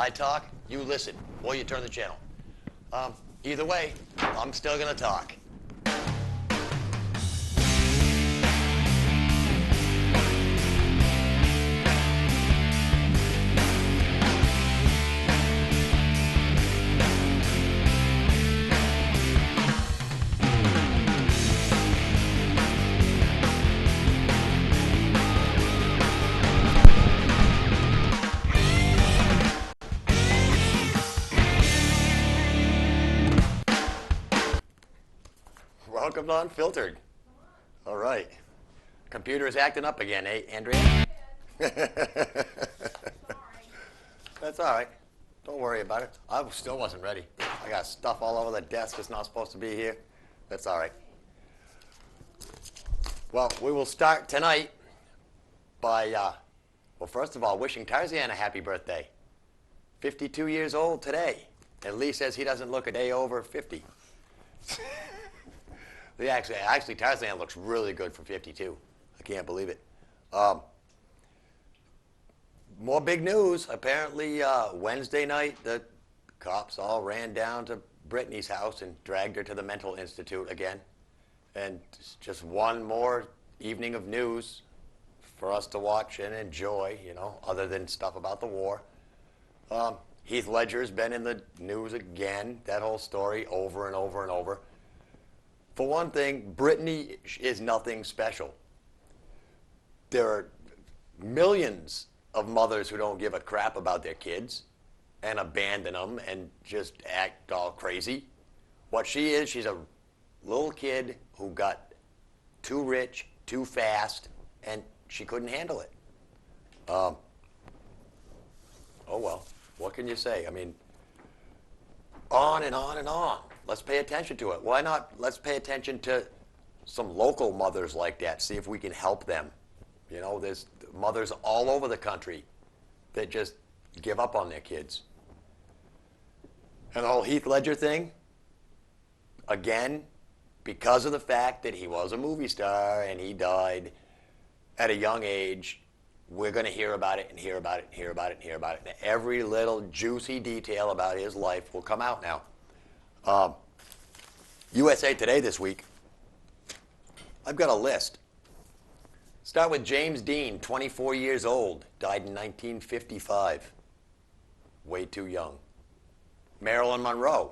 I talk, you listen, or you turn the channel. Either way, I'm still going to talk. Welcome to Unfiltered. All right. Computer is acting up again, eh, Andrea? That's all right. Don't worry about it. I still wasn't ready. I got stuff all over the desk that's not supposed to be here. That's all right. Well, we will start tonight by, well, first of all, wishing Tarzan a happy birthday. 52 years old today. And Lee says he doesn't look a day over 50. Actually, Tarzan looks really good for 52. I can't believe it. More big news. Apparently, Wednesday night, the cops all ran down to Brittany's house and dragged her to the mental institute again. And just one more evening of news for us to watch and enjoy, you know, other than stuff about the war. Heath Ledger's been in the news again, that whole story over and over and over. For one thing, Brittany is nothing special. There are millions of mothers who don't give a crap about their kids and abandon them and just act all crazy. What she is, she's a little kid who got too rich, too fast, and she couldn't handle it. Oh well, what can you say? I mean, on and on and on. Let's pay attention to it. Why not? Let's pay attention to some local mothers like that, see if we can help them. You know, there's mothers all over the country that just give up on their kids. And the whole Heath Ledger thing, again, because of the fact that he was a movie star and he died at a young age, we're going to hear about it and hear about it and hear about it and hear about it. And every little juicy detail about his life will come out now. USA Today this week, I've got a list. Start with James Dean, 24 years old, died in 1955. Way too young. Marilyn Monroe,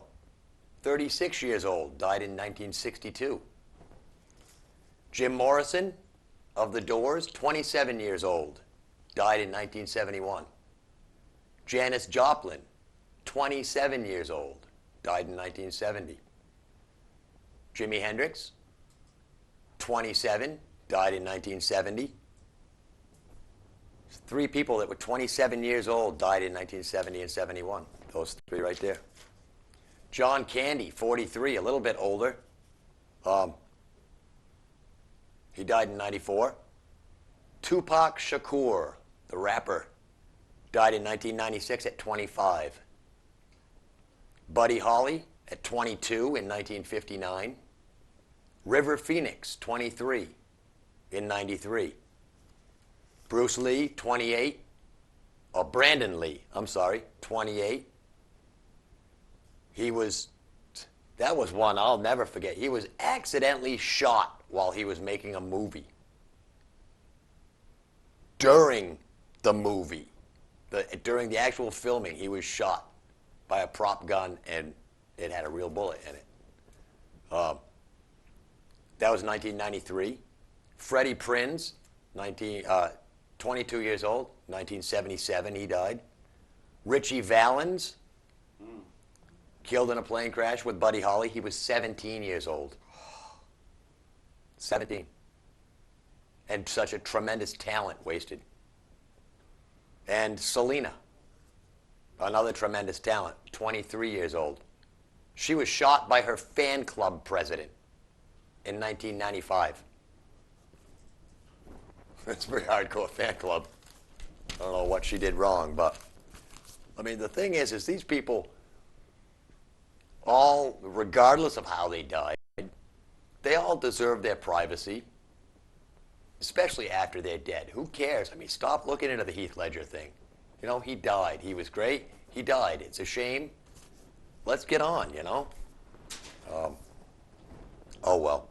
36 years old, died in 1962. Jim Morrison of The Doors, 27 years old, died in 1971. Janis Joplin, 27 years old, died in 1970. Jimi Hendrix, 27, died in 1970. Three people that were 27 years old died in 1970 and 71. Those three right there. John Candy, 43, a little bit older. He died in 94. Tupac Shakur, the rapper, died in 1996 at 25. Buddy Holly at 22 in 1959. River Phoenix, 23 in 93. Bruce Lee, 28. Or Brandon Lee, I'm sorry, 28. That was one I'll never forget. He was accidentally shot while he was making a movie. During the movie, during the actual filming, he was shot by a prop gun, and it had a real bullet in it. That was 1993. Freddie Prinze, 22 years old, 1977 he died. Richie Valens, killed in a plane crash with Buddy Holly. He was 17 years old. 17. And such a tremendous talent wasted. And Selena, another tremendous talent, 23 years old. She was shot by her fan club president in 1995. It's a very hardcore fan club. I don't know what she did wrong, but I mean, the thing is these people, all, regardless of how they died, they all deserve their privacy, especially after they're dead. Who cares? I mean, stop looking into the Heath Ledger thing. You know, he died. He was great. He died. It's a shame. Let's get on, you know? Oh, well.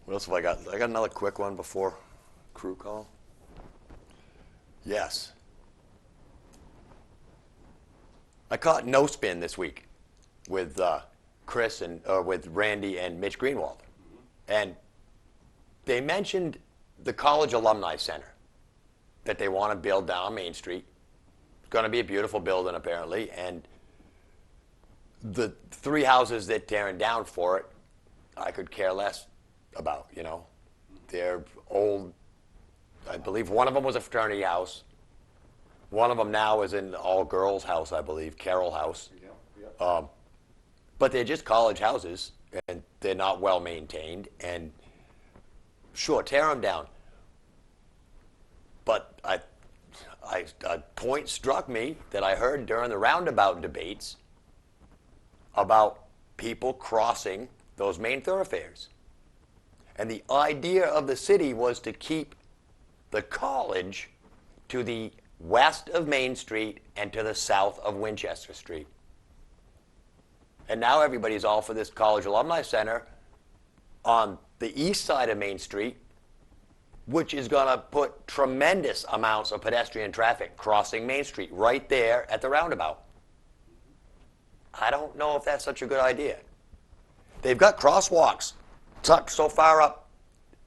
What else have I got? I got another quick one before crew call. Yes. I caught No Spin this week with Chris and with Randy and Mitch Greenwald. And they mentioned the College Alumni Center that they want to build down on Main Street. It's going to be a beautiful building, apparently. And the 3 houses that tearing down for it, I could care less about, you know. They're old. I believe one of them was a fraternity house. One of them now is an all-girls house, I believe, Carroll House. Yeah. But they're just college houses, and they're not well maintained. And sure, tear them down. But a point struck me that I heard during the roundabout debates about people crossing those main thoroughfares. And the idea of the city was to keep the college to the west of Main Street and to the south of Winchester Street. And now everybody's all for this College Alumni Center on the east side of Main Street, which is going to put tremendous amounts of pedestrian traffic crossing Main Street right there at the roundabout. I don't know if that's such a good idea. They've got crosswalks tucked so far up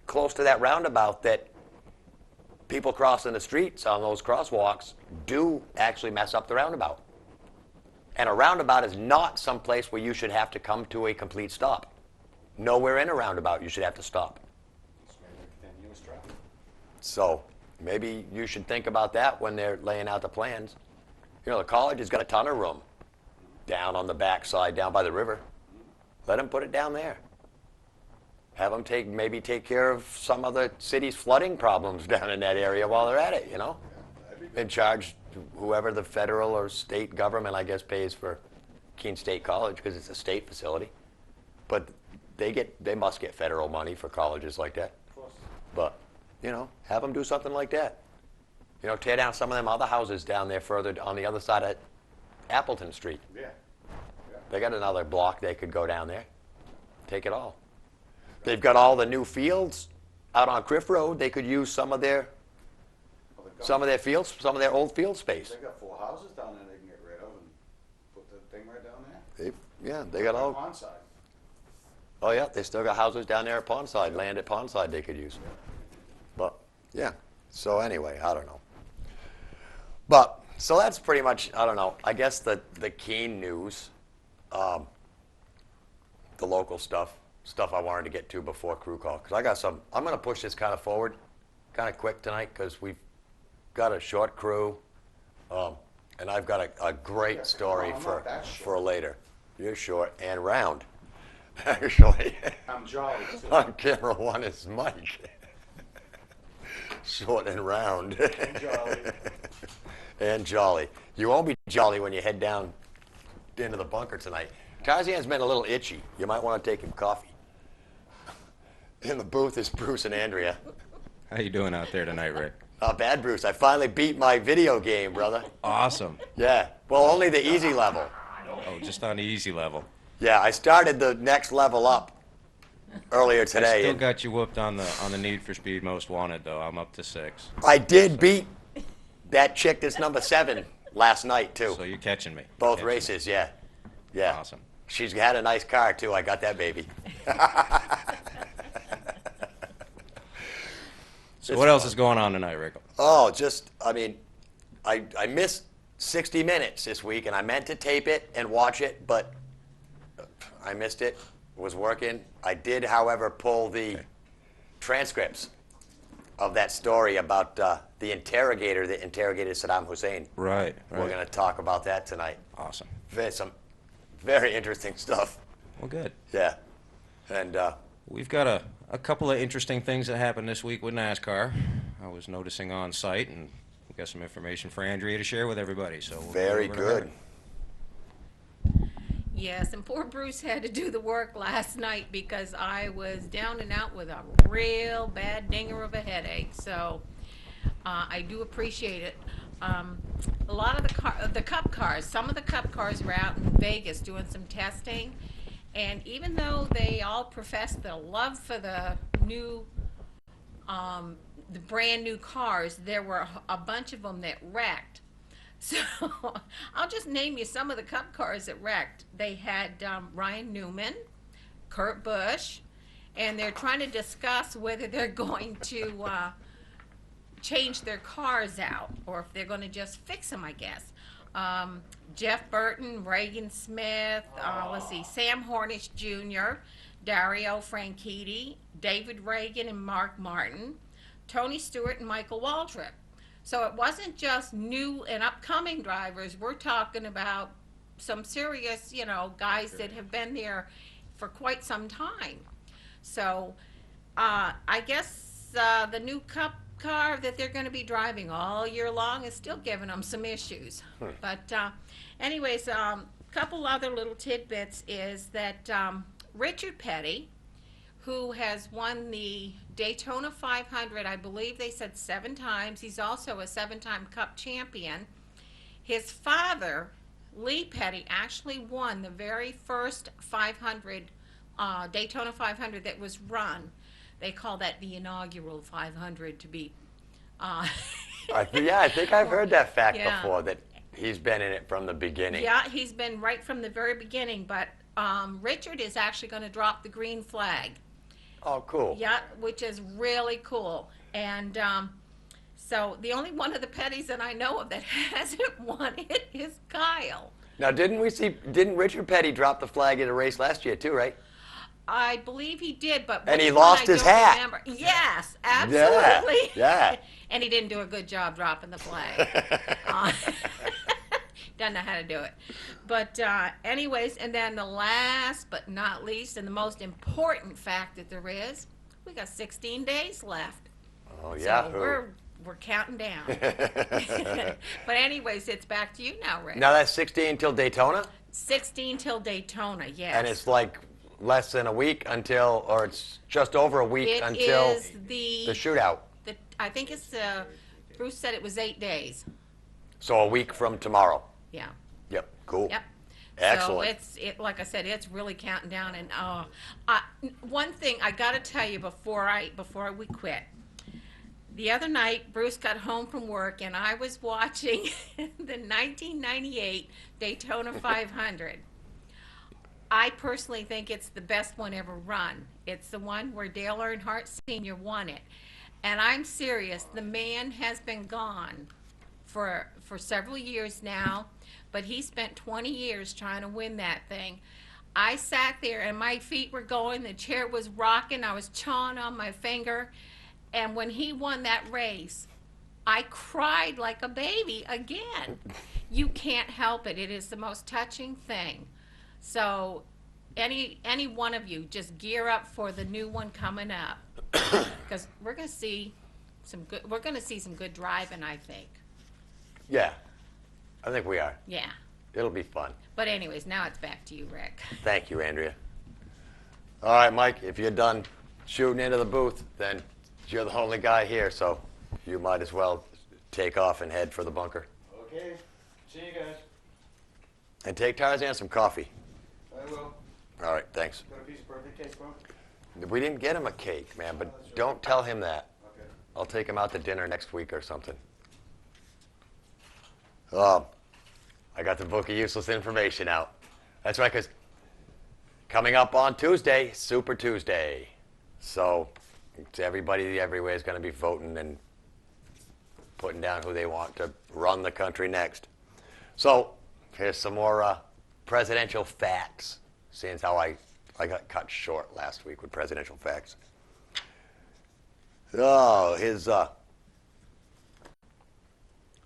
close to that roundabout that people crossing the streets on those crosswalks do actually mess up the roundabout. And a roundabout is not some place where you should have to come to a complete stop. Nowhere in a roundabout you should have to stop. So maybe you should think about that when they're laying out the plans. You know, the college has got a ton of room down on the backside, down by the river. Let them put it down there. Have them maybe take care of some of the city's flooding problems down in that area while they're at it, you know? And charge whoever the federal or state government, I guess, pays for Keene State College because it's a state facility. But they must get federal money for colleges like that. But, you know, have them do something like that. You know, tear down some of them other houses down there further on the other side of Appleton Street. Yeah. They got another block they could go down there. Take it all. They've got all the new fields out on Criff Road. They could use some of their fields, some of their old field space. They got 4 houses down there they can get rid of and put the thing right down there. They got all. Pondside. Oh yeah, they still got houses down there at Pondside, land at Pondside they could use. But yeah, so anyway, I don't know. But so that's pretty much, I don't know. I guess the Keene news, the local stuff I wanted to get to before crew call, because I got some. I'm going to push this kind of forward, kind of quick tonight, because we've got a short crew, and I've got a great story for later. You're short and round, actually. I'm jolly too. On camera 1 is Mike. Short and round. And jolly. And jolly. You won't be jolly when you head down into the bunker tonight. Tarzan's been a little itchy. You might want to take him coffee. In the booth is Bruce and Andrea. How you doing out there tonight, Rick? Not bad, Bruce. I finally beat my video game, brother. Awesome. Yeah. Well, only the easy level. Oh, just on the easy level. Yeah, I started the next level up earlier today. Still got you whooped on the Need for Speed Most Wanted, though. I'm up to 6. I did beat that chick that's number 7 last night, too. So you're catching me. Both races, yeah. Yeah. Awesome. She's had a nice car, too. I got that baby. So what else is going on tonight, Rick? Oh, I missed 60 Minutes this week, and I meant to tape it and watch it, but I missed it. It was working. I did, however, pull the transcripts of that story about the interrogator that interrogated Saddam Hussein. Right. We're going to talk about that tonight. Awesome. Some very interesting stuff. Well, good. Yeah. And we've got a couple of interesting things that happened this week with NASCAR. I was noticing on site, and we got some information for Andrea to share with everybody. So we'll very good. Yes, and poor Bruce had to do the work last night because I was down and out with a real bad dinger of a headache. So I do appreciate it. a lot of the Cup cars, some of the Cup cars were out in Vegas doing some testing, and even though they all profess their love for the brand new cars, there were a bunch of them that wrecked. So I'll just name you some of the Cup cars that wrecked. They had Ryan Newman, Kurt Busch, and they're trying to discuss whether they're going to change their cars out or if they're going to just fix them, I guess. Jeff Burton, Reagan Smith, let's see, Sam Hornish Jr., Dario Franchitti, David Reagan and Mark Martin, Tony Stewart and Michael Waltrip. So it wasn't just new and upcoming drivers. We're talking about some serious, guys that have been there for quite some time. So I guess the new Cup car that they're going to be driving all year long is still giving them some issues. But anyways, couple other little tidbits is that Richard Petty, who has won the Daytona 500, I believe they said 7 times. He's also a 7-time Cup champion. His father, Lee Petty, actually won the very first 500, Daytona 500 that was run. They call that the inaugural 500 to be. I think I've heard that fact Yeah. before, that he's been in it from the beginning. Yeah, he's been right from the very beginning, but Richard is actually going to drop the green flag. Oh, cool. Yeah, which is really cool. And so the only one of the Pettys that I know of that hasn't won it is Kyle. Now, didn't Richard Petty drop the flag at a race last year too, right? I believe he did, but And he which one lost I his don't hat. remember. Yes, absolutely. Yeah. And he didn't do a good job dropping the flag. Doesn't know how to do it. But anyways, and then the last but not least, and the most important fact that there is, we got 16 days left. Oh, yeah. So we're counting down. But anyways, it's back to you now, Rick. Now that's 16 till Daytona, 16 till Daytona, yes. and it's like less than a week until, or it's just over a week It until is the shootout. I think it's, Bruce said it was 8 days. So a week from tomorrow. Yeah. Yep. Cool. Yep. Excellent. So like I said, it's really counting down. And one thing I got to tell you before we quit. The other night, Bruce got home from work, and I was watching the 1998 Daytona 500. I personally think it's the best one ever run. It's the one where Dale Earnhardt Sr. won it. And I'm serious, the man has been gone for several years now, but he spent 20 years trying to win that thing. I sat there and my feet were going, the chair was rocking, I was chawing on my finger, and when he won that race, I cried like a baby again. You can't help it. It is the most touching thing. So any one of you, just gear up for the new one coming up, because we're going to see some good driving, I think. Yeah. I think we are. Yeah. It'll be fun. But anyways, now it's back to you, Rick. Thank you, Andrea. All right, Mike, if you're done shooting into the booth, then you're the only guy here, so you might as well take off and head for the bunker. Okay, see you guys. And take Tarzan some coffee. I will. All right, thanks. Got a piece of birthday cake, bro? We didn't get him a cake, man, but don't tell him that. Okay. I'll take him out to dinner next week or something. I got the book of useless information out. That's right, because coming up on Tuesday, Super Tuesday. So everybody everywhere is going to be voting and putting down who they want to run the country next. So here's some more presidential facts, seeing as how I got cut short last week with presidential facts. Oh,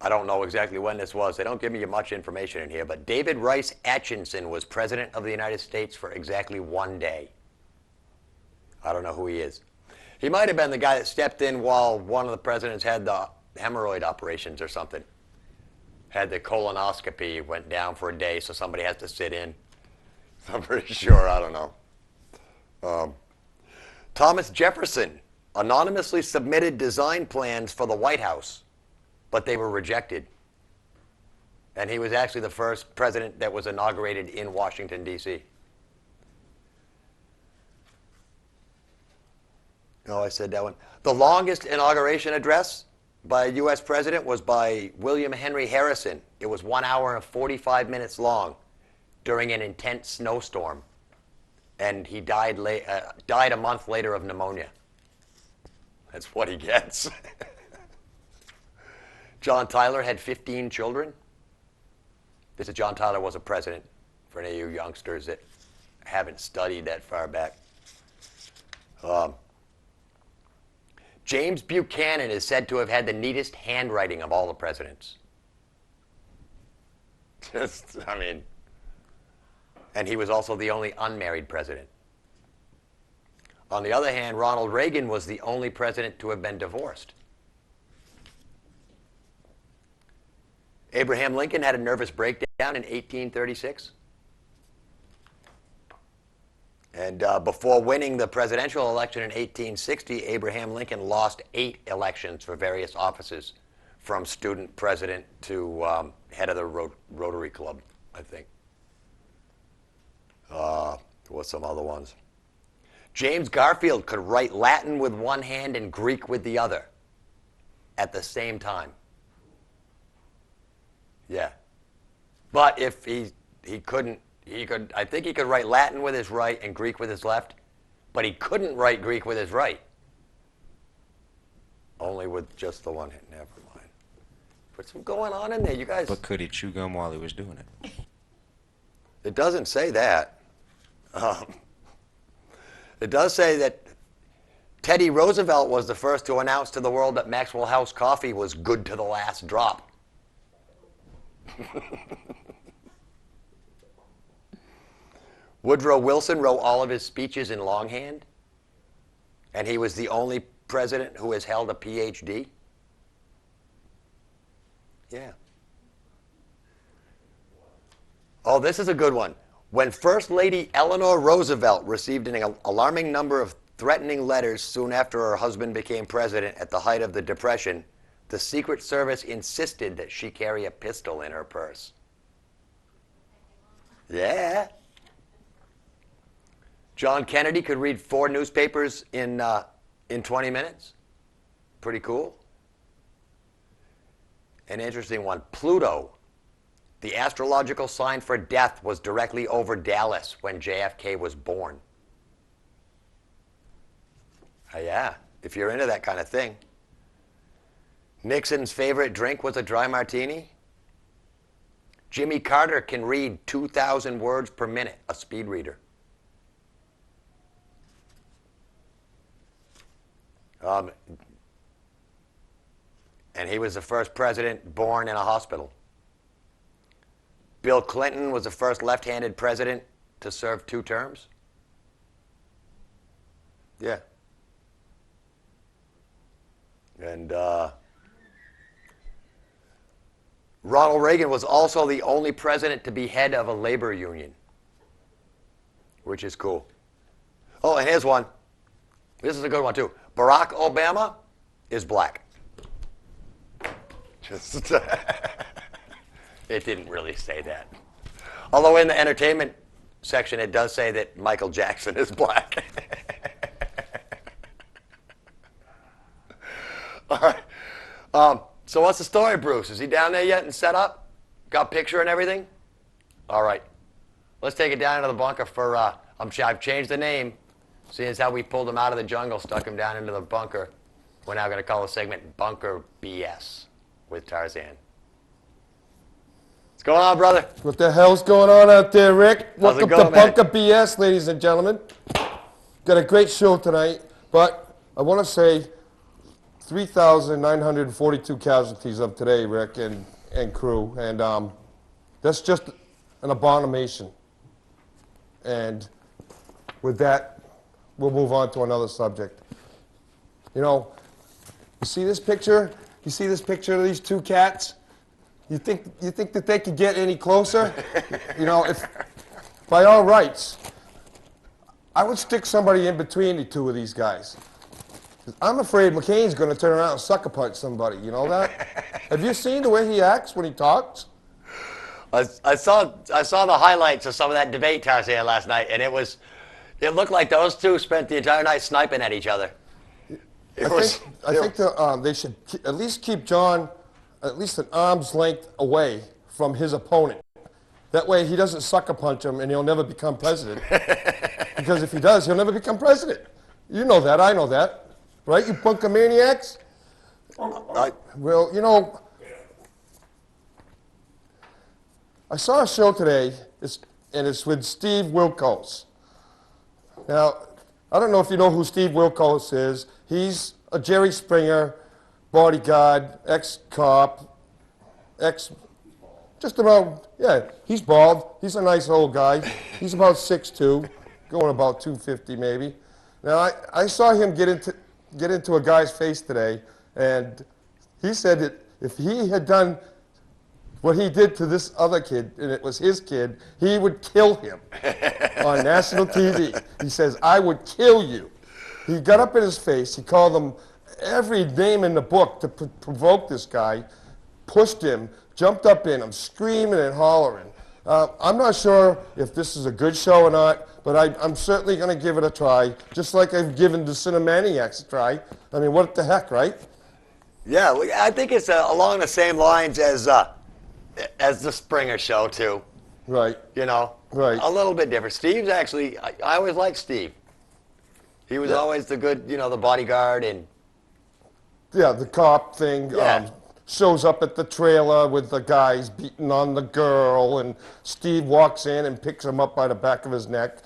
I don't know exactly when this was. They don't give me much information in here, but David Rice Atchison was president of the United States for exactly 1 day. I don't know who he is. He might have been the guy that stepped in while one of the presidents had the hemorrhoid operations or something. Had the colonoscopy, went down for a day, so somebody has to sit in. I'm pretty sure, I don't know. Thomas Jefferson anonymously submitted design plans for the White House, but they were rejected. And he was actually the first president that was inaugurated in Washington, D.C. Oh, I said that one. The longest inauguration address by a U.S. president was by William Henry Harrison. It was 1 hour and 45 minutes long during an intense snowstorm. And he died a month later of pneumonia. That's what he gets. John Tyler had 15 children. This is John Tyler was a president, for any of you youngsters that haven't studied that far back. James Buchanan is said to have had the neatest handwriting of all the presidents. And he was also the only unmarried president. On the other hand, Ronald Reagan was the only president to have been divorced. Abraham Lincoln had a nervous breakdown in 1836. And before winning the presidential election in 1860, Abraham Lincoln lost 8 elections for various offices, from student president to head of the Rotary Club, I think. What's some other ones? James Garfield could write Latin with one hand and Greek with the other at the same time. Yeah. But if he couldn't, I think he could write Latin with his right and Greek with his left, but he couldn't write Greek with his right. Only with just the one hand. Never mind. Put some going on in there, you guys. But could he chew gum while he was doing it? It doesn't say that. It does say that Teddy Roosevelt was the first to announce to the world that Maxwell House coffee was good to the last drop. Woodrow Wilson wrote all of his speeches in longhand, and he was the only president who has held a PhD. Yeah. Oh, this is a good one. When First Lady Eleanor Roosevelt received an alarming number of threatening letters soon after her husband became president at the height of the Depression, the Secret Service insisted that she carry a pistol in her purse. Yeah. John Kennedy could read 4 newspapers in 20 minutes. Pretty cool. An interesting one. Pluto, the astrological sign for death, was directly over Dallas when JFK was born. Yeah, if you're into that kind of thing. Nixon's favorite drink was a dry martini. Jimmy Carter can read 2,000 words per minute, a speed reader. And he was the first president born in a hospital. Bill Clinton was the first left-handed president to serve 2 terms. Yeah. And Ronald Reagan was also the only president to be head of a labor union, which is cool. Oh, and here's one. This is a good one, too. Barack Obama is black. Just it didn't really say that. Although in the entertainment section, it does say that Michael Jackson is black. All right. So what's the story, Bruce? Is he down there yet and set up? Got picture and everything? All right. Let's take it down into the bunker for, I've changed the name. Seeing as how we pulled him out of the jungle, stuck him down into the bunker, we're now going to call the segment Bunker BS with Tarzan. What's going on, brother? What the hell's going on out there, Rick? How's it Welcome going, to man? Bunker BS, ladies and gentlemen. Got a great show tonight, but I want to say 3,942 casualties of today, Rick and crew, and that's just an abomination. And with that, we'll move on to another subject. You know, you see this picture? You see this picture of these 2 cats? You think that they could get any closer? You know, if by all rights, I would stick somebody in between the 2 of these guys. 'Cause I'm afraid McCain's going to turn around and sucker punch somebody. You know that? Have you seen the way he acts when he talks? I saw the highlights of some of that debate Tarzan last night, and it looked like those two spent the entire night sniping at each other. I think they should at least keep John at least an arm's length away from his opponent. That way he doesn't sucker punch him and he'll never become president. Because if he does, he'll never become president. You know that, I know that. Right, you bunker maniacs? Well, you know, I saw a show today, and it's with Steve Wilkos. Now, I don't know if you know who Steve Wilkos is. He's a Jerry Springer bodyguard, ex-cop, just about, yeah, he's bald. He's a nice old guy. He's about 6'2", going about 250 maybe. Now, I saw him get into a guy's face today, and he said that if he had done what he did to this other kid, and it was his kid, he would kill him on national TV. He says, I would kill you. He got up in his face. He called him every name in the book to provoke this guy, pushed him, jumped up in him, screaming and hollering. I'm not sure if this is a good show or not, but I'm certainly going to give it a try, just like I've given the Cinemaniacs a try. I mean, what the heck, right? Yeah, I think it's along the same lines as the Springer show, too. Right. You know? Right. A little bit different. Steve's actually, I always liked Steve. He was always the good, the bodyguard and... Yeah, the cop thing. Yeah. Shows up at the trailer with the guys beating on the girl, and Steve walks in and picks him up by the back of his neck.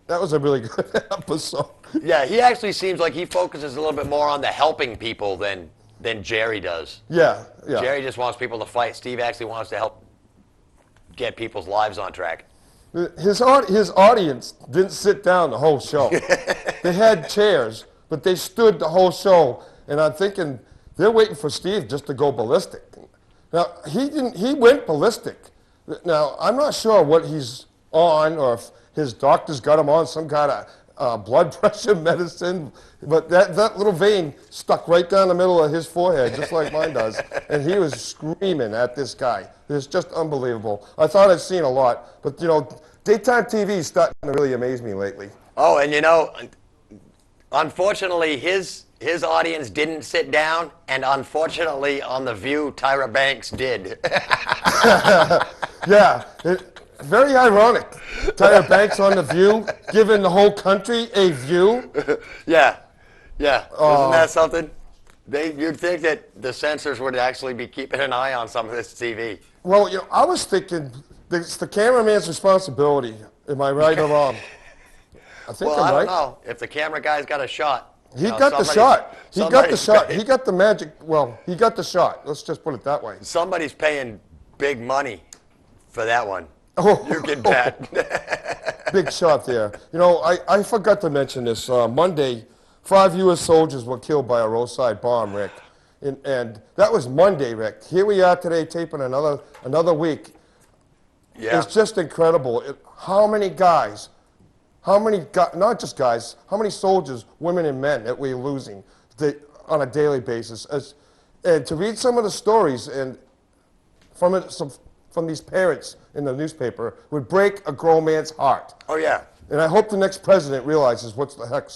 That was a really good episode. Yeah, he actually seems like he focuses a little bit more on the helping people than Jerry does. Yeah, yeah. Jerry just wants people to fight. Steve actually wants to help get people's lives on track. His audience didn't sit down the whole show. They had chairs, but they stood the whole show. And I'm thinking, they're waiting for Steve just to go ballistic. Now, he went ballistic. Now, I'm not sure what he's on or if his doctor's got him on some kind of blood pressure medicine, but that little vein stuck right down the middle of his forehead, just like mine does, and he was screaming at this guy. It's just unbelievable. I thought I'd seen a lot, but, daytime TV is starting to really amaze me lately. Oh, and unfortunately, his audience didn't sit down, and unfortunately, on The View, Tyra Banks did. Yeah, very ironic. Tyra Banks on The View, giving the whole country a view. Yeah. Isn't that something? You'd think that the censors would actually be keeping an eye on some of this TV. Well, I was thinking it's the cameraman's responsibility. Am I right or wrong? I think I'm I right. don't know. If the camera guy's got a shot. He got the shot. He got the shot. Paying, He got the magic. Well, he got the shot. Let's just put it that way. somebody's paying big money for that one. Oh, You can bet. big shot there. I forgot to mention this. Monday, 5 U.S. soldiers were killed by a roadside bomb, Rick. And that was Monday, Rick. Here we are today taping another week. Yeah. It's just incredible. How many guys, not just guys, how many soldiers, women and men that we're losing on a daily basis. And to read some of the stories and from these parents in the newspaper would break a grown man's heart. Oh, yeah. And I hope the next president realizes what the heck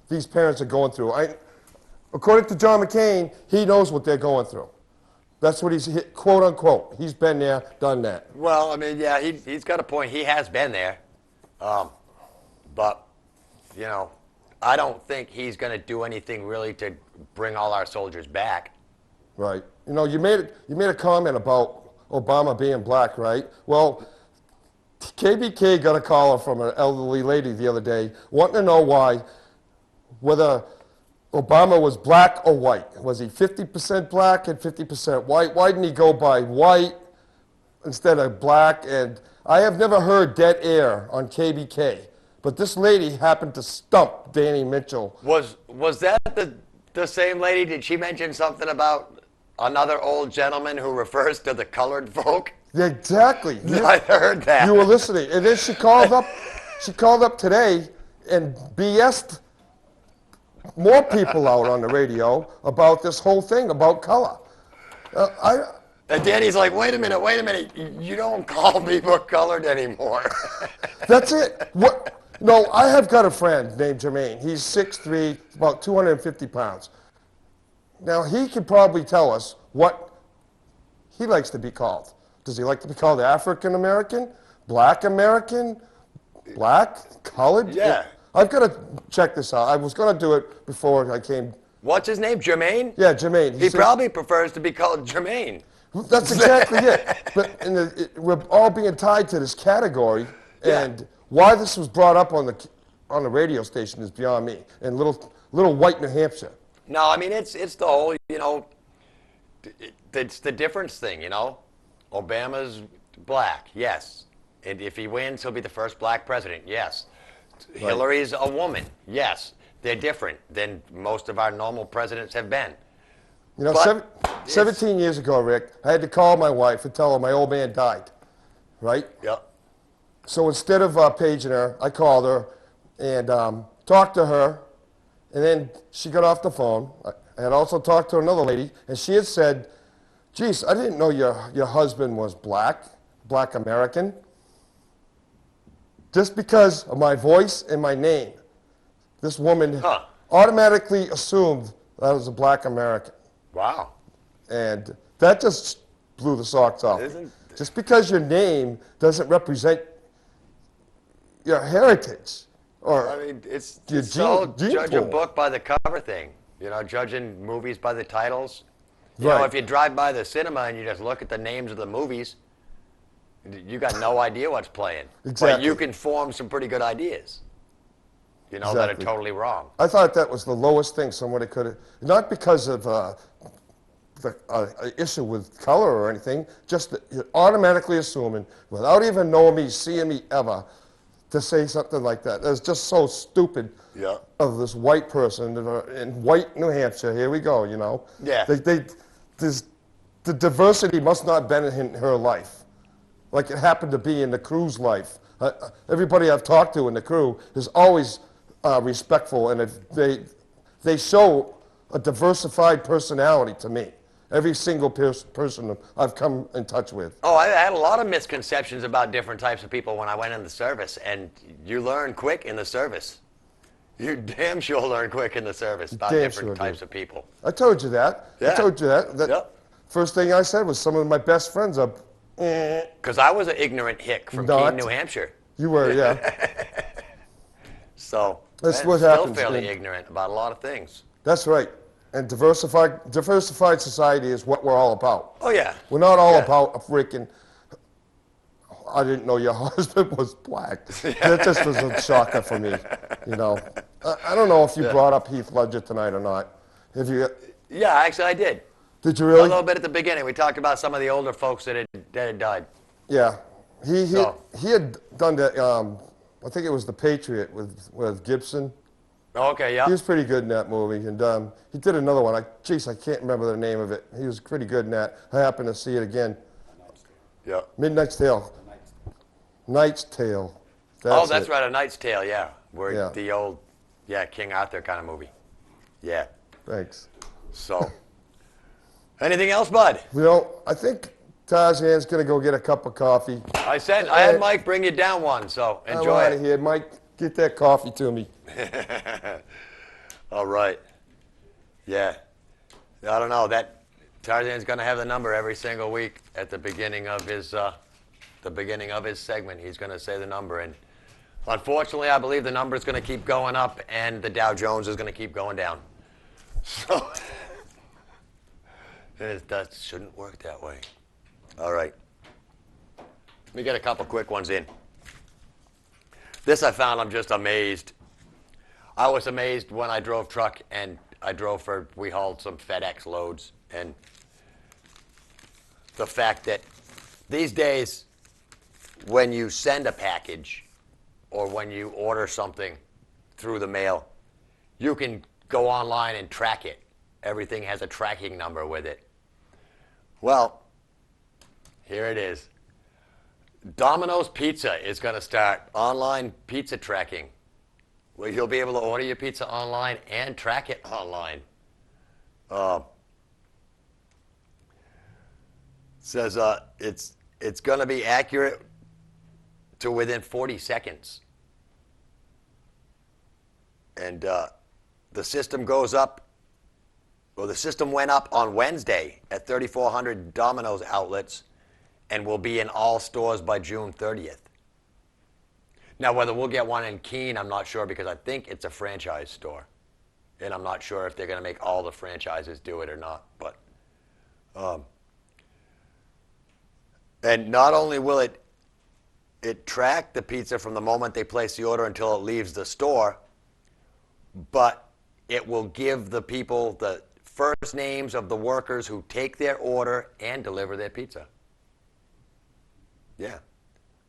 these parents are going through. According to John McCain, he knows what they're going through. That's what he's, quote unquote. He's been there, done that. Well, I mean, yeah, he's got a point. He has been there. But, I don't think he's going to do anything really to bring all our soldiers back. Right. You made a comment about Obama being black, right? Well, KBK got a caller from an elderly lady the other day wanting to know whether Obama was black or white. Was he 50% black and 50% white? Why didn't he go by white instead of black? And I have never heard dead air on KBK, but this lady happened to stump Danny Mitchell. Was that the same lady? Did she mention something about another old gentleman who refers to the colored folk? Exactly. I heard that. You were listening. And then she called up today and BS'd more people out on the radio about this whole thing about color. And Danny's like, wait a minute, you don't call people colored anymore. That's it. What? No, I have got a friend named Jermaine. He's 6'3", about 250 pounds. Now, he could probably tell us what he likes to be called. Does he like to be called African American, Black American, Black, colored? Yeah. I've got to check this out. I was going to do it before I came. What's his name, Jermaine? Yeah, Jermaine. He said- probably prefers to be called Jermaine. That's exactly it. But we're all being tied to this category, and why this was brought up on the radio station is beyond me. In little white New Hampshire. No, I mean, it's the whole, it's the difference thing, Obama's black, yes. And if he wins, he'll be the first black president, yes. Hillary's a woman, yes. They're different than most of our normal presidents have been. But 17 years ago, Rick, I had to call my wife and tell her my old man died, right? Yep. So instead of paging her, I called her and talked to her, and then she got off the phone. I had also talked to another lady, and she had said, geez, I didn't know your husband was black American. Just because of my voice and my name, this woman automatically assumed that I was a black American. Wow. And that just blew the socks off. Just because your name doesn't represent your heritage or I mean, it's your so gene judge a pool. book by the cover thing. Judging movies by the titles. Right. If you drive by the cinema and you just look at the names of the movies, you got no idea what's playing. But Exactly. you can form some pretty good ideas. That are Exactly. totally wrong. I thought that was the lowest thing somebody could have, not because of the issue with color or anything, just that you're automatically assuming, without even knowing me, seeing me ever, to say something like that. That's just so stupid Yeah. of this white person in white New Hampshire. Here we go, Yeah. The diversity must not have been in her life, like it happened to be in the crew's life. Everybody I've talked to in the crew is always respectful, and they show a diversified personality to me. Every single person I've come in touch with. Oh, I had a lot of misconceptions about different types of people when I went in the service, and you learn quick in the service. You damn sure learn quick in the service about Damn different sure do. types of people. I told you that. Yeah. I told you that. Yep. First thing I said was some of my best friends are. Because I was an ignorant hick from Not. Keene, New Hampshire. You were, yeah. So That's I'm what still happens, fairly man. ignorant about a lot of things. That's right. And diversified society is what we're all about. Oh, yeah. We're not all Yeah. about a freaking. I didn't know your husband was black. That just was a shocker for me. I don't know if you brought up Heath Ledger tonight or not. Have you? Yeah, actually, I did. Did you A really? little bit at the beginning. We talked about some of the older folks that had died. Yeah. He So- had done that. I think it was The Patriot with Gibson. Okay, yeah. He was pretty good in that movie, and he did another one. I can't remember the name of it. He was pretty good in that. I happened to see it again. Yeah. Midnight's Tale. Knight's Tale. That's it. right, A Knight's Tale, yeah. Where Yeah. the old, King Arthur kind of movie. Yeah. Thanks. So, anything else, bud? I think Tarzan's gonna go get a cup of coffee. I had Mike bring you down one, so I'm enjoy out it. of here, Mike. Get that coffee to me. All right. Yeah. I don't know. That Tarzan's going to have the number every single week at the beginning of his segment. He's going to say the number, and unfortunately, I believe the number is going to keep going up, and the Dow Jones is going to keep going down. So that shouldn't work that way. All right. Let me get a couple quick ones in. This I found, I'm just amazed. I was amazed when I drove truck and we hauled some FedEx loads, and the fact that these days when you send a package or when you order something through the mail, you can go online and track it. Everything has a tracking number with it. Well, here it is. Domino's Pizza is going to start online pizza tracking, where you'll be able to order your pizza online and track it online. Says it's going to be accurate to within 40 seconds. And the system goes up, or the system went up on Wednesday at 3,400 Domino's outlets and will be in all stores by June 30th. Now, whether we'll get one in Keene, I'm not sure, because I think it's a franchise store. And I'm not sure if they're going to make all the franchises do it or not. But and not only will it track the pizza from the moment they place the order until it leaves the store, but it will give the people the first names of the workers who take their order and deliver their pizza. Yeah.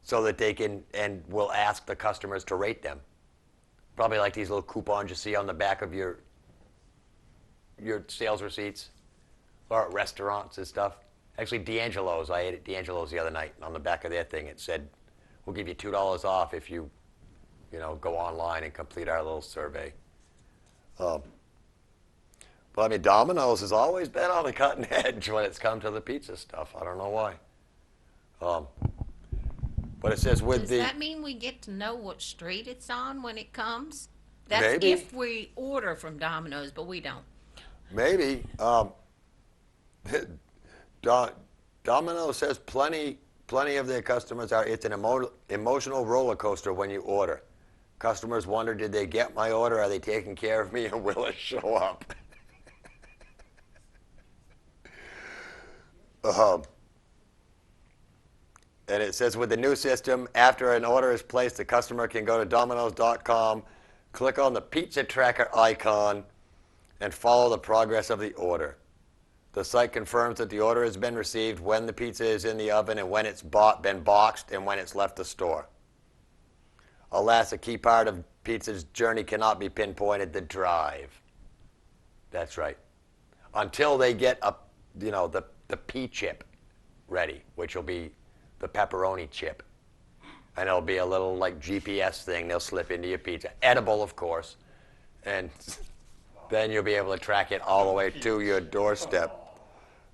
So that they can, and will ask the customers to rate them. Probably like these little coupons you see on the back of your sales receipts, or at restaurants and stuff. Actually, D'Angelo's, I ate at D'Angelo's the other night. On the back of their thing, it said, we'll give you $2 off if you go online and complete our little survey. But I mean, Domino's has always been on the cutting edge when it's come to the pizza stuff. I don't know why. But it says with Does the... that mean we get to know what street it's on when it comes? That's Maybe. if we order from Domino's, but we don't. Maybe. Domino's says plenty of their customers are, it's an emotional roller coaster when you order. Customers wonder, did they get my order? Are they taking care of me, and will it show up? And it says with the new system, after an order is placed, the customer can go to Domino's.com, click on the pizza tracker icon, and follow the progress of the order. The site confirms that the order has been received, when the pizza is in the oven, and when it's been boxed, and when it's left the store. Alas, a key part of pizza's journey cannot be pinpointed: the drive. That's right. Until they get the P chip ready, which will be the pepperoni chip. And it'll be a little like GPS thing they'll slip into your pizza. Edible, of course. And then you'll be able to track it all the way to your doorstep.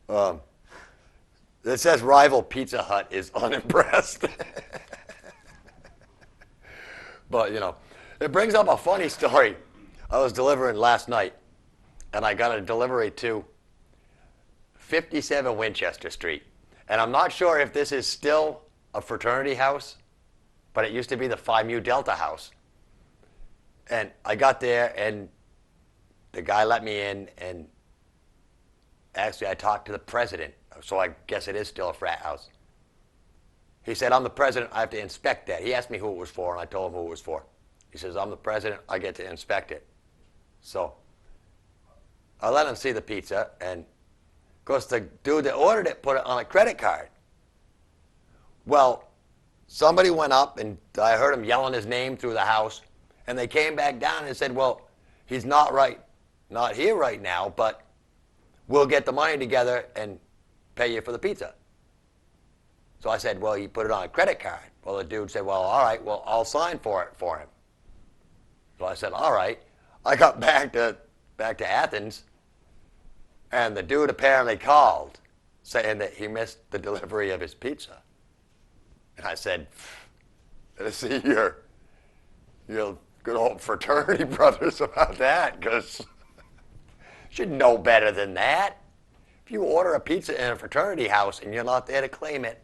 It says rival Pizza Hut is unimpressed. But, it brings up a funny story. I was delivering last night, and I got a delivery to 57 Winchester Street. And I'm not sure if this is still a fraternity house, but it used to be the Phi Mu Delta house. And I got there, and the guy let me in, and actually I talked to the president, so I guess it is still a frat house. He said, I'm the president, I have to inspect that. He asked me who it was for, and I told him who it was for. He says, I'm the president, I get to inspect it. So I let him see the pizza, and of course the dude that ordered it put it on a credit card. Well, somebody went up, and I heard him yelling his name through the house, and they came back down and said, well, he's not here right now, but we'll get the money together and pay you for the pizza. So I said, well, he put it on a credit card. Well, the dude said, well, all right, well, I'll sign for it for him. So I said, all right. I got back to Athens, and the dude apparently called saying that he missed the delivery of his pizza. And I said, to see your good old fraternity brothers about that, because you should know better than that. If you order a pizza in a fraternity house and you're not there to claim it,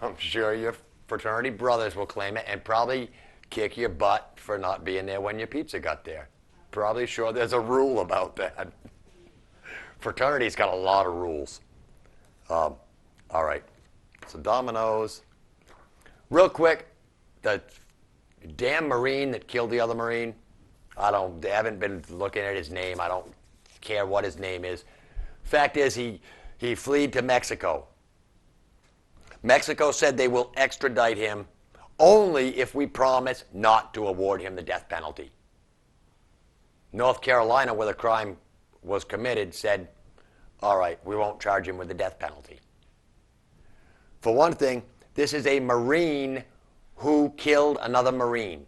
I'm sure your fraternity brothers will claim it and probably kick your butt for not being there when your pizza got there. Probably sure there's a rule about that. Fraternity's got a lot of rules. All right. So Domino's. Real quick, the damn Marine that killed the other Marine, I haven't been looking at his name. I don't care what his name is. Fact is, he fled to Mexico. Mexico said they will extradite him only if we promise not to award him the death penalty. North Carolina, where the crime was committed, said, all right, we won't charge him with the death penalty. For one thing, this is a Marine who killed another Marine.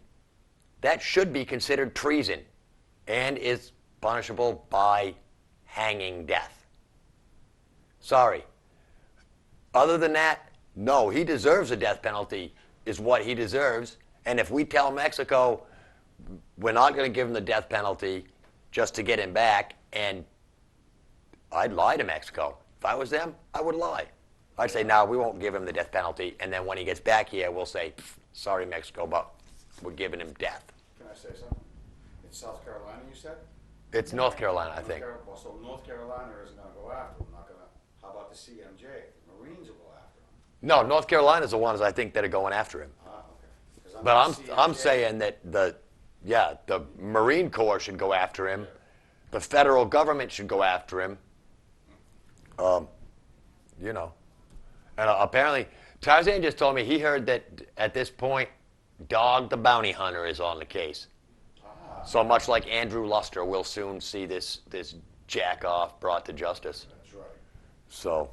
That should be considered treason and is punishable by hanging death. Sorry. Other than that, no, he deserves a death penalty, is what he deserves. And if we tell Mexico we're not going to give him the death penalty just to get him back, and I'd lie to Mexico. If I was them, I would lie. I'd say, no, we won't give him the death penalty. And then when he gets back here, we'll say, sorry, Mexico, but we're giving him death. Can I say something? It's South Carolina, you said? It's North Carolina, I think. Well, so North Carolina isn't gonna go after him, not gonna, how about the CMJ? The Marines will go after him. No, North Carolina's the ones I think that are going after him. Ah, okay. 'Cause But the I'm CMJ saying that the Marine Corps should go after him. The federal government should go after him. You know. And apparently, Tarzan just told me he heard that at this point, Dog the Bounty Hunter is on the case. So much like Andrew Luster, we'll soon see this jack-off brought to justice. That's right. So,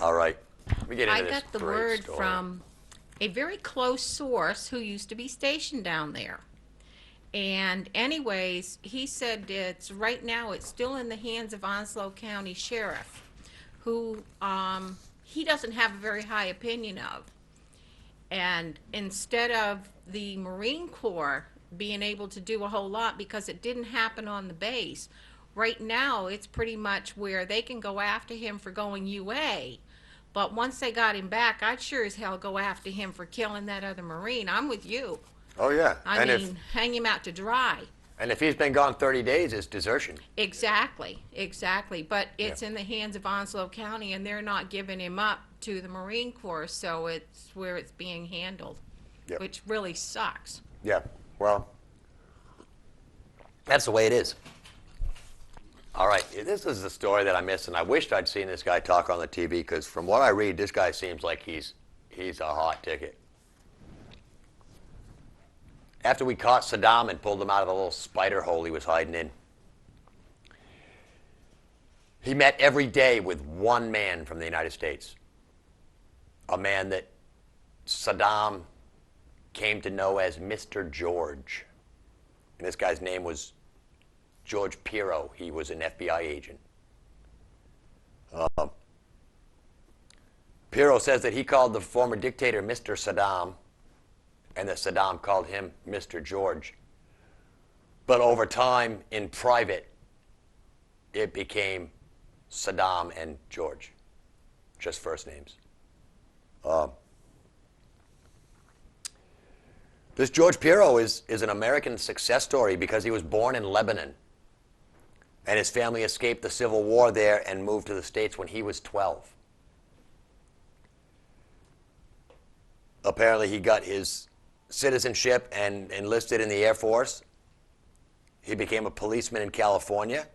all right. Let me get into I this got the great word story. from a very close source who used to be stationed down there. And anyways, he said it's right now it's still in the hands of Onslow County Sheriff, who he doesn't have a very high opinion of. And instead of the Marine Corps being able to do a whole lot because it didn't happen on the base, right now it's pretty much where they can go after him for going UA. But once they got him back, I'd sure as hell go after him for killing that other Marine. I'm with you. Oh, yeah. I mean, hang him out to dry. And if he's been gone 30 days, it's desertion. Exactly, exactly. But it's in the hands of Onslow County, and they're not giving him up to the Marine Corps, so it's where it's being handled, Yep. which really sucks. Yeah, well, that's the way it is. All right, this is the story that I missed, and I wished I'd seen this guy talk on the TV, because from what I read, this guy seems like he's a hot ticket. After we caught Saddam and pulled him out of the little spider hole he was hiding in, he met every day with one man from the United States, a man that Saddam came to know as Mr. George. And this guy's name was George Pirro. He was an FBI agent. Pirro says that he called the former dictator Mr. Saddam, and that Saddam called him Mr. George. But over time, in private, it became Saddam and George, just first names. This George Pirro is an American success story because he was born in Lebanon, and his family escaped the civil war there and moved to the States when he was 12. Apparently, he got his citizenship and enlisted in the Air Force. He became a policeman in California,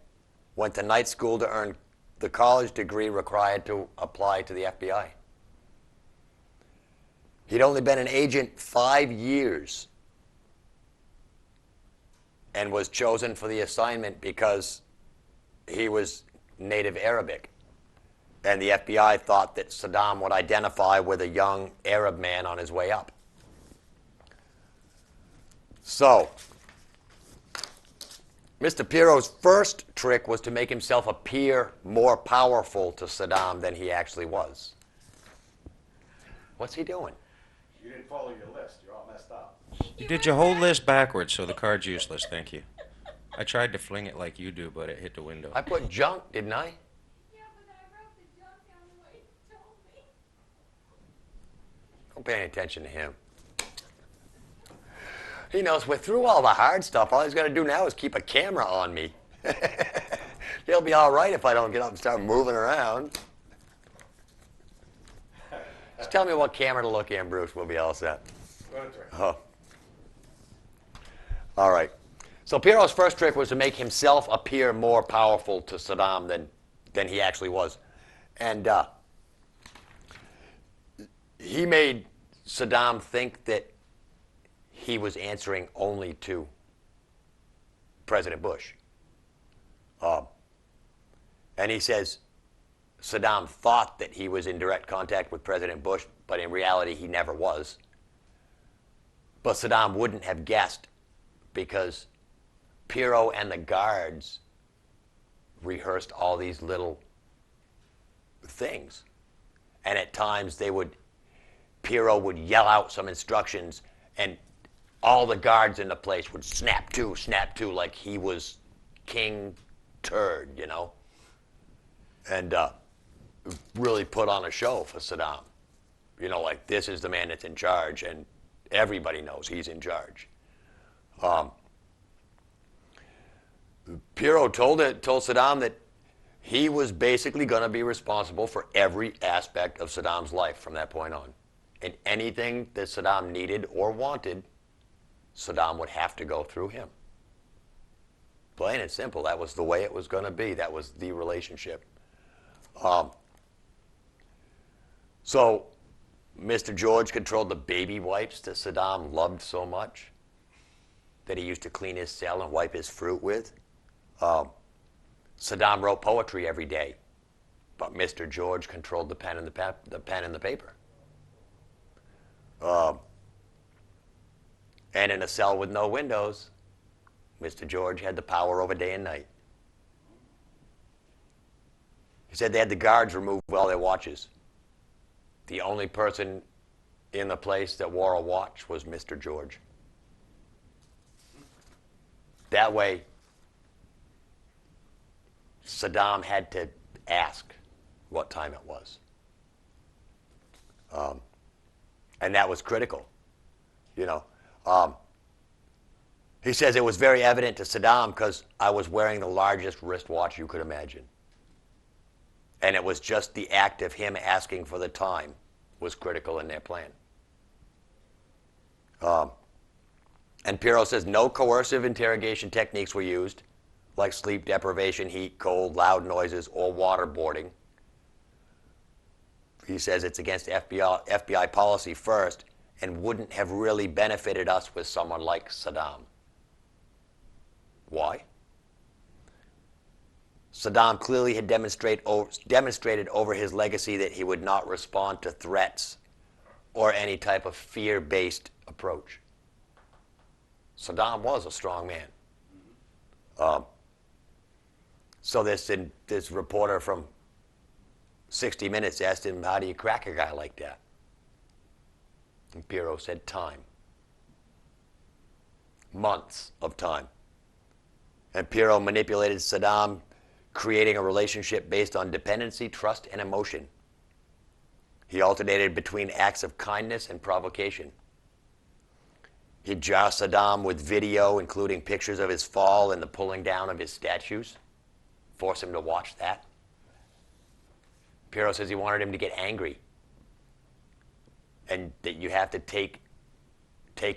went to night school to earn the college degree required to apply to the FBI. He'd only been an agent 5 years and was chosen for the assignment because he was native Arabic. And the FBI thought that Saddam would identify with a young Arab man on his way up. So, Mr. Pirro's first trick was to make himself appear more powerful to Saddam than he actually was. What's he doing? You didn't follow your list, you're all messed up. You did your whole list backwards, so the card's useless. Thank you. I tried to fling it like you do, but it hit the window. I put junk, didn't I? Yeah, but I wrote the junk down the way you told me. Don't pay any attention to him. He knows we're through all the hard stuff. All he's got to do now is keep a camera on me. He'll be all right if I don't get up and start moving around. Just tell me what camera to look in, Bruce. We'll be all set. That's right. Oh. All right. So Pirro's first trick was to make himself appear more powerful to Saddam than he actually was. And he made Saddam think that he was answering only to President Bush. And he says Saddam thought that he was in direct contact with President Bush, but in reality he never was. But Saddam wouldn't have guessed because Pirro and the guards rehearsed all these little things. And at times Piero would yell out some instructions, and all the guards in the place would snap to, like he was King Turd, you know? And really put on a show for Saddam. You know, like, this is the man that's in charge, and everybody knows he's in charge. Piero told Saddam that he was basically going to be responsible for every aspect of Saddam's life from that point on. And anything that Saddam needed or wanted, Saddam would have to go through him. Plain and simple, that was the way it was going to be. That was the relationship. So Mr. George controlled the baby wipes that Saddam loved so much, that he used to clean his cell and wipe his fruit with. Saddam wrote poetry every day, but Mr. George controlled the pen and the paper. And in a cell with no windows, Mr. George had the power over day and night. He said they had the guards remove all their watches. The only person in the place that wore a watch was Mr. George. That way, Saddam had to ask what time it was. And that was critical, you know. He says it was very evident to Saddam because I was wearing the largest wristwatch you could imagine. And it was just the act of him asking for the time was critical in their plan. And Piero says no coercive interrogation techniques were used, like sleep deprivation, heat, cold, loud noises, or waterboarding. He says it's against FBI policy first and wouldn't have really benefited us with someone like Saddam. Why? Saddam clearly had demonstrated over his legacy that he would not respond to threats or any type of fear-based approach. Saddam was a strong man. So this reporter from 60 Minutes asked him, how do you crack a guy like that? And Piero said, time. Months of time. And Piero manipulated Saddam, creating a relationship based on dependency, trust, and emotion. He alternated between acts of kindness and provocation. He'd jar Saddam with video, including pictures of his fall and the pulling down of his statues. Force him to watch that. Piero says he wanted him to get angry. And that you have to take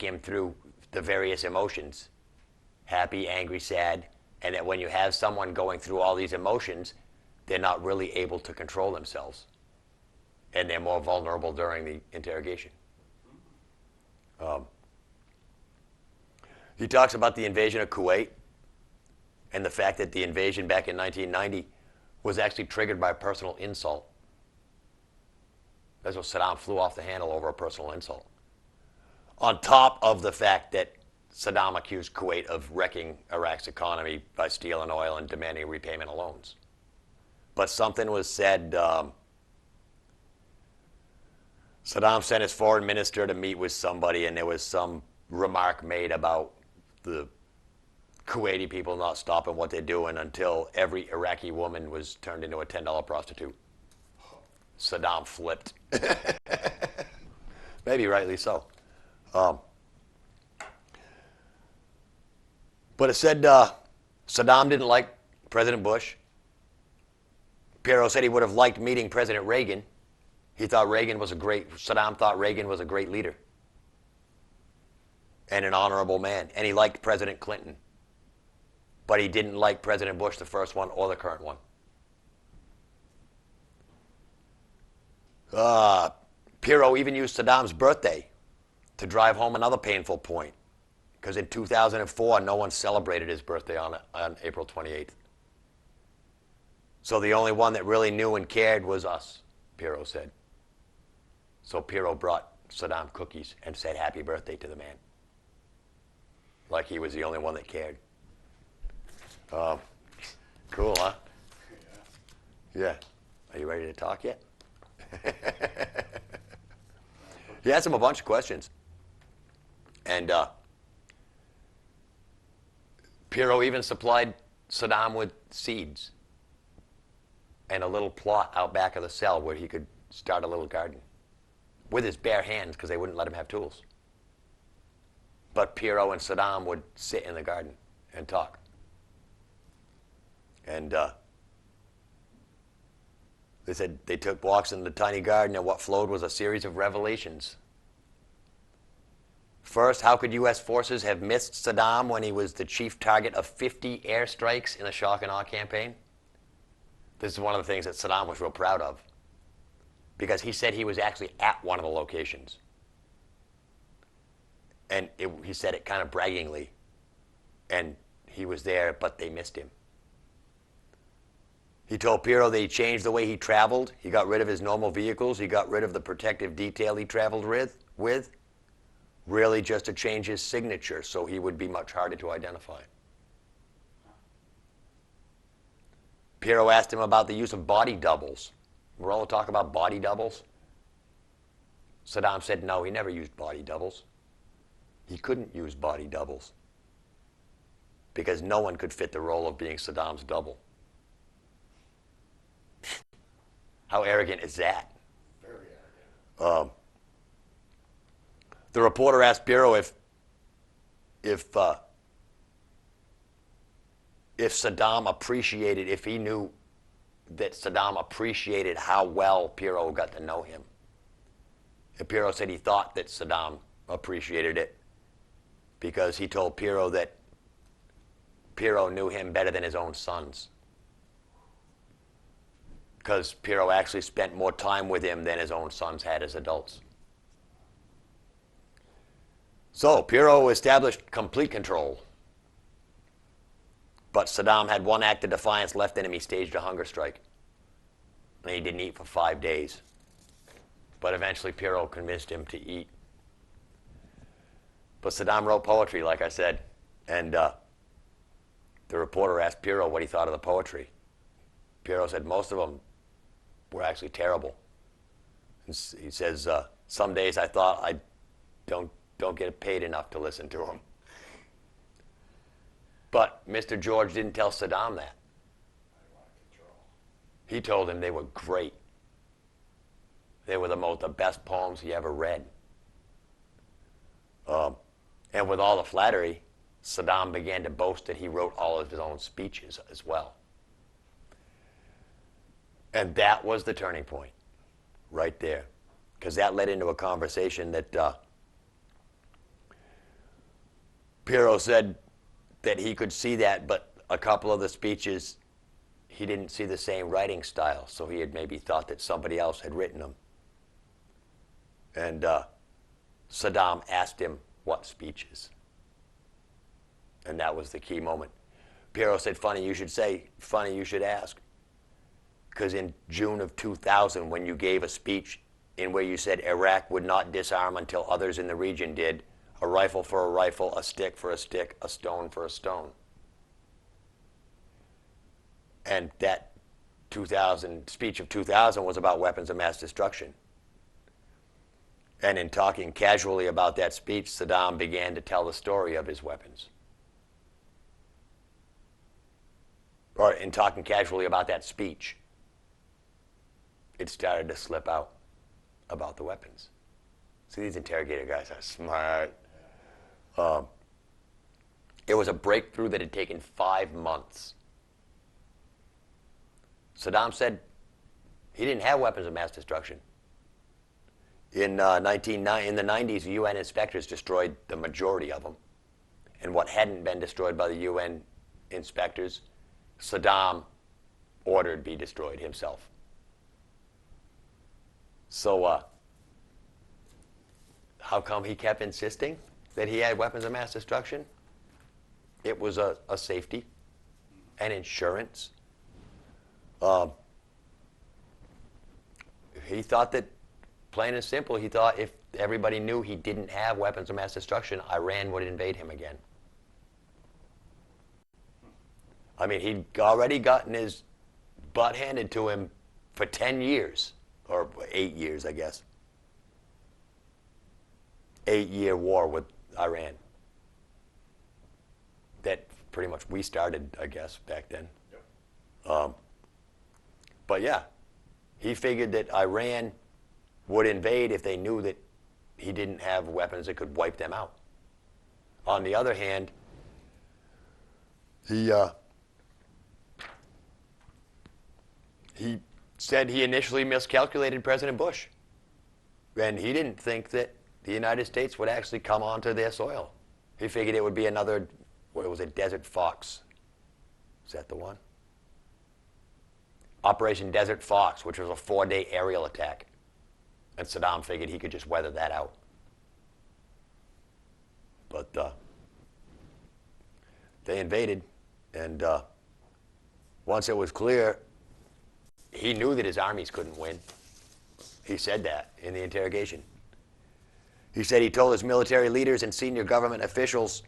him through the various emotions. Happy, angry, sad. And that when you have someone going through all these emotions, they're not really able to control themselves. And they're more vulnerable during the interrogation. He talks about the invasion of Kuwait and the fact that the invasion back in 1990 was actually triggered by a personal insult. That's what Saddam flew off the handle over a personal insult. On top of the fact that Saddam accused Kuwait of wrecking Iraq's economy by stealing oil and demanding repayment of loans. But something was said. Saddam sent his foreign minister to meet with somebody, and there was some remark made about the Kuwaiti people not stopping what they're doing until every Iraqi woman was turned into a $10 prostitute. Saddam flipped. Maybe rightly so. But it said Saddam didn't like President Bush. Piero said he would have liked meeting President Reagan. Saddam thought Reagan was a great leader and an honorable man. And he liked President Clinton. But he didn't like President Bush, the first one or the current one. Piero even used Saddam's birthday to drive home another painful point. Because in 2004, no one celebrated his birthday on April 28th. So the only one that really knew and cared was us, Piero said. So Piero brought Saddam cookies and said happy birthday to the man. Like he was the only one that cared. Cool, huh? Yeah. Are you ready to talk yet? He asked him a bunch of questions. And Pirro even supplied Saddam with seeds and a little plot out back of the cell where he could start a little garden with his bare hands because they wouldn't let him have tools. But Pirro and Saddam would sit in the garden and talk. And they said they took walks in the tiny garden, and what flowed was a series of revelations. First, how could U.S. forces have missed Saddam when he was the chief target of 50 airstrikes in the shock and awe campaign? This is one of the things that Saddam was real proud of, because he said he was actually at one of the locations. And he said it kind of braggingly. And he was there, but they missed him. He told Pirro that he changed the way he traveled. He got rid of his normal vehicles. He got rid of the protective detail he traveled with, really just to change his signature so he would be much harder to identify. Pirro asked him about the use of body doubles. We're all talking about body doubles. Saddam said no, he never used body doubles. He couldn't use body doubles because no one could fit the role of being Saddam's double. How arrogant is that? Very arrogant. The reporter asked Pirro if Saddam appreciated, if he knew that Saddam appreciated how well Pirro got to know him. And Pirro said he thought that Saddam appreciated it because he told Pirro that Pirro knew him better than his own sons. Because Pirro actually spent more time with him than his own sons had as adults. So Pirro established complete control. But Saddam had one act of defiance left in him. He staged a hunger strike. And he didn't eat for 5 days. But eventually Pirro convinced him to eat. But Saddam wrote poetry, like I said. And the reporter asked Pirro what he thought of the poetry. Pirro said most of them were actually terrible. And he says, some days I thought I don't get paid enough to listen to them. But Mr. George didn't tell Saddam that. He told him they were great. They were the best poems he ever read. And with all the flattery, Saddam began to boast that he wrote all of his own speeches as well. And that was the turning point, right there. Because that led into a conversation that Pirro said that he could see that, but a couple of the speeches, he didn't see the same writing style, so he had maybe thought that somebody else had written them. And Saddam asked him what speeches. And that was the key moment. Pirro said, funny you should say, funny you should ask. Because in June of 2000, when you gave a speech in where you said Iraq would not disarm until others in the region did, a rifle for a rifle, a stick for a stick, a stone for a stone. And that 2000 speech of 2000 was about weapons of mass destruction. And in talking casually about that speech, Saddam began to tell the story of his weapons. Or in talking casually about that speech, it started to slip out about the weapons. See, these interrogator guys are smart. It was a breakthrough that had taken 5 months. Saddam said he didn't have weapons of mass destruction. In the 90s, UN inspectors destroyed the majority of them. And what hadn't been destroyed by the UN inspectors, Saddam ordered be destroyed himself. So how come he kept insisting that he had weapons of mass destruction? It was a safety, an insurance. He thought that, plain and simple, he thought if everybody knew he didn't have weapons of mass destruction, Iran would invade him again. I mean, he'd already gotten his butt handed to him for 10 years, or 8 years, I guess. 8-year war with Iran. That pretty much we started, I guess, back then. But yeah, he figured that Iran would invade if they knew that he didn't have weapons that could wipe them out. On the other hand, he said he initially miscalculated President Bush. And he didn't think that the United States would actually come onto their soil. He figured it would be another, what was it, Desert Fox. Is that the one? Operation Desert Fox, which was a 4-day aerial attack. And Saddam figured he could just weather that out. But they invaded, and once it was clear, he knew that his armies couldn't win. He said that in the interrogation. He said he told his military leaders and senior government officials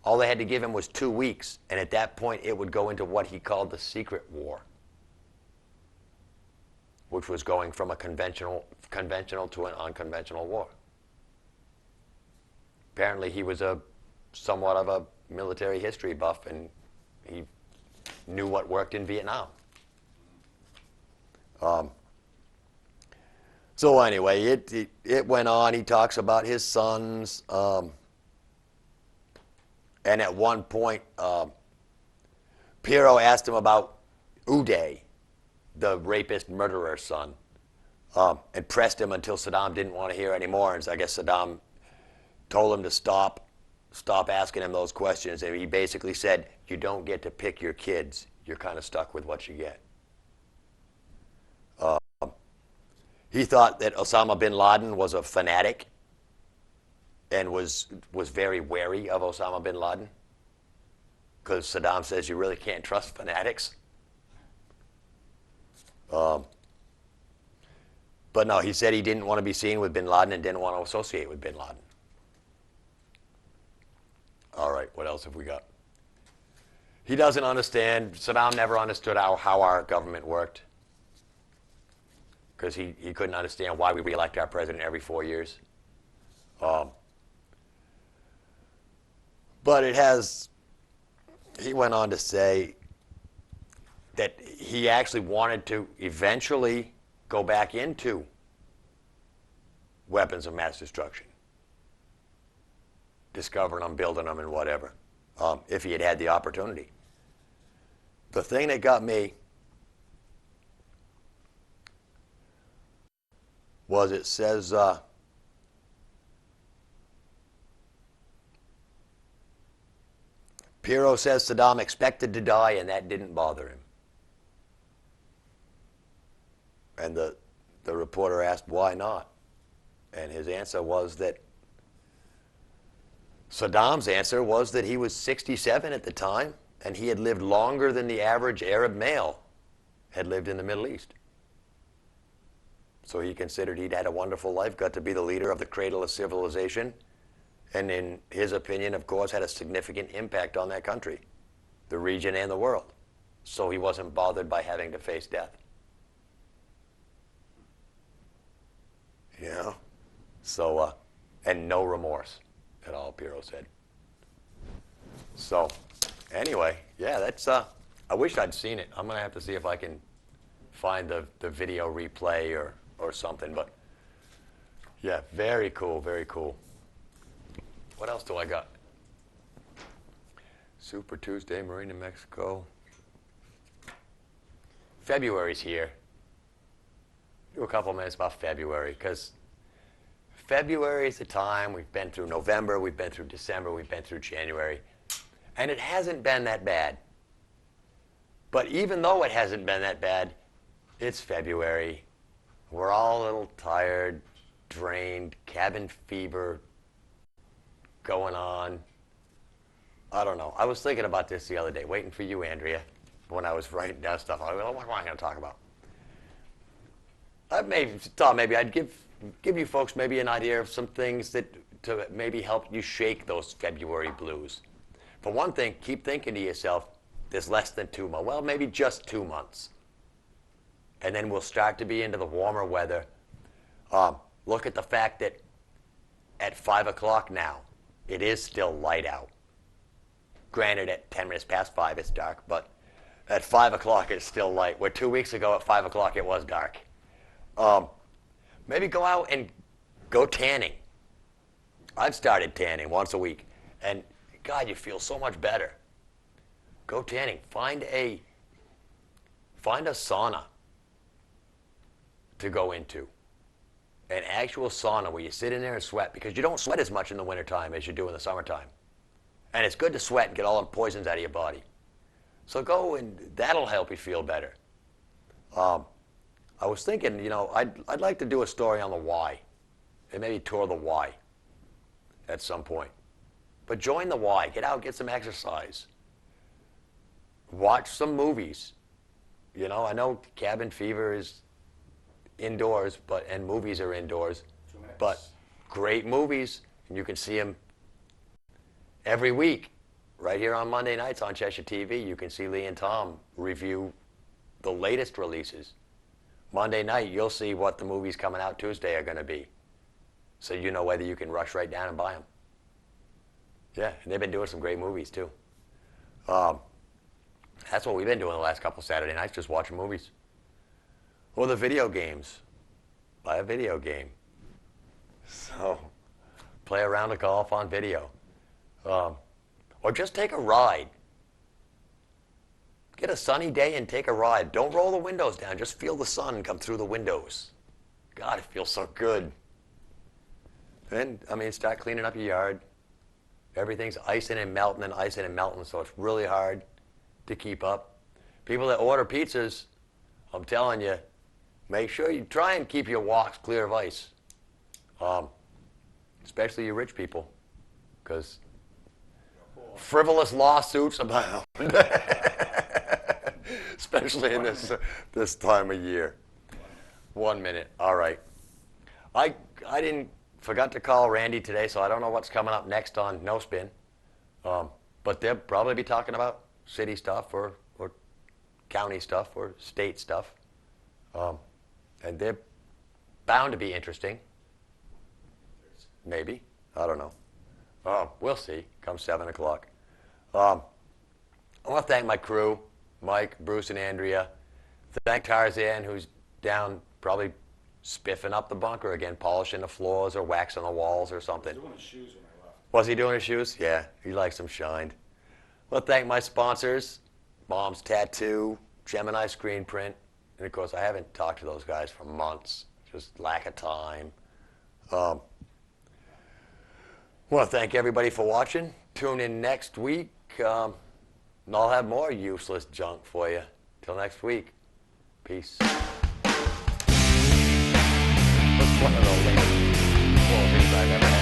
all they had to give him was 2 weeks, and at that point it would go into what he called the secret war, which was going from a conventional to an unconventional war. Apparently he was somewhat of a military history buff, and he knew what worked in Vietnam. So anyway, it went on. He talks about his sons, and at one point, Pirro asked him about Uday, the rapist murderer's son, and pressed him until Saddam didn't want to hear anymore. And I guess Saddam told him to stop asking him those questions. And he basically said, you don't get to pick your kids. You're kind of stuck with what you get. He thought that Osama bin Laden was a fanatic and was very wary of Osama bin Laden, because Saddam says you really can't trust fanatics. But no, he said he didn't want to be seen with bin Laden and didn't want to associate with bin Laden. All right, what else have we got? He doesn't understand, Saddam never understood how our government worked, because he couldn't understand why we re-elect our president every 4 years. But he went on to say that he actually wanted to eventually go back into weapons of mass destruction, discovering them, building them, and whatever, if he had had the opportunity. The thing that got me was it says, Pirro says Saddam expected to die and that didn't bother him. And the reporter asked why not. And his answer was that Saddam's answer was that he was 67 at the time and he had lived longer than the average Arab male had lived in the Middle East. So he considered he'd had a wonderful life, got to be the leader of the cradle of civilization, and in his opinion, of course, had a significant impact on that country, the region, and the world. So he wasn't bothered by having to face death. You know? So, and no remorse at all, Pirro said. So, anyway, yeah, that's, I wish I'd seen it. I'm going to have to see if I can find the video replay or something, but yeah, very cool, very cool. What else do I got? Super Tuesday, Marine in Mexico. February's here. Do a couple minutes about February, because February is the time. We've been through November, we've been through December, we've been through January, and it hasn't been that bad. But even though it hasn't been that bad, it's February. We're all a little tired, drained, cabin fever going on. I don't know. I was thinking about this the other day, waiting for you, Andrea, when I was writing down stuff. I was like, what am I going to talk about? I thought maybe I'd give you folks maybe an idea of some things that to maybe help you shake those February blues. For one thing, keep thinking to yourself, there's less than 2 months. Well, maybe just 2 months. and then we'll start to be into the warmer weather. Look at the fact that at 5 o'clock now, it is still light out. Granted, at 10 minutes past 5, it's dark, but at 5 o'clock, it's still light. Where 2 weeks ago at 5 o'clock, it was dark. Maybe go out and go tanning. I've started tanning once a week, and God, you feel so much better. Go tanning. Find a sauna to go into. An actual sauna where you sit in there and sweat, because you don't sweat as much in the wintertime as you do in the summertime. And it's good to sweat and get all the poisons out of your body. So go, and that'll help you feel better. I was thinking, I'd like to do a story on the Y, and maybe tour the Y at some point. But join the Y. Get out, get some exercise. Watch some movies. I know Cabin Fever is indoors, and movies are indoors, 2 minutes. but great movies, and you can see them every week. Right here on Monday nights on Cheshire TV, you can see Lee and Tom review the latest releases. Monday night, you'll see what the movies coming out Tuesday are going to be, so you know whether you can rush right down and buy them. Yeah, and they've been doing some great movies too. That's what we've been doing the last couple Saturday nights, just watching movies. Or the video games. Buy a video game. So, play a round of golf on video. Or just take a ride. Get a sunny day and take a ride. Don't roll the windows down. Just feel the sun come through the windows. God, it feels so good. Then, start cleaning up your yard. Everything's icing and melting, so it's really hard to keep up. People that order pizzas, I'm telling you, make sure you try and keep your walks clear of ice. Especially you rich people, because frivolous lawsuits abound. Especially in this time of year. 1 minute. All right. I forgot to call Randy today, so I don't know what's coming up next on No Spin. But they'll probably be talking about city stuff or county stuff or state stuff. And they're bound to be interesting. Maybe. I don't know. We'll see come 7 o'clock. I want to thank my crew, Mike, Bruce, and Andrea. Thank Tarzan, who's down probably spiffing up the bunker again, polishing the floors or waxing the walls or something. Doing his shoes when I left. Was he doing his shoes? Yeah, he likes them shined. Well, thank my sponsors, Mom's Tattoo, Gemini Screen Print, and of course I haven't talked to those guys for months, just lack of time. I want to thank everybody for watching. Tune in next week, and I'll have more useless junk for you. Till next week, peace. That's one of the latest things I've ever